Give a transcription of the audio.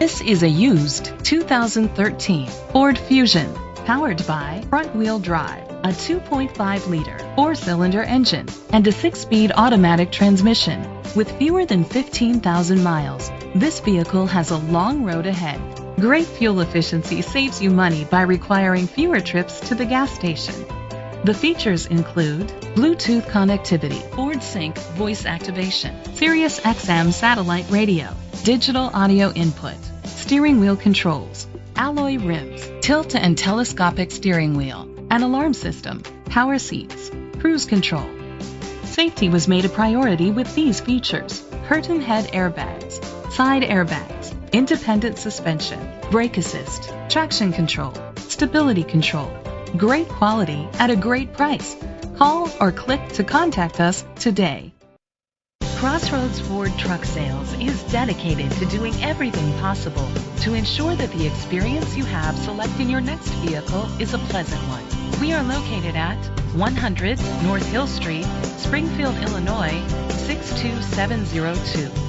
This is a used 2013 Ford Fusion, powered by front-wheel drive, a 2.5-liter four-cylinder engine, and a 6-speed automatic transmission. With fewer than 15,000 miles, this vehicle has a long road ahead. Great fuel efficiency saves you money by requiring fewer trips to the gas station. The features include Bluetooth connectivity, Ford Sync voice activation, Sirius XM satellite radio, digital audio input, steering wheel controls, alloy rims, tilt and telescopic steering wheel, an alarm system, power seats, cruise control. Safety was made a priority with these features: curtain head airbags, side airbags, independent suspension, brake assist, traction control, stability control. Great quality at a great price. Call or click to contact us today. Crossroads Ford Truck Sales is dedicated to doing everything possible to ensure that the experience you have selecting your next vehicle is a pleasant one. We are located at 100 North Hill Street, Springfield, Illinois 62702.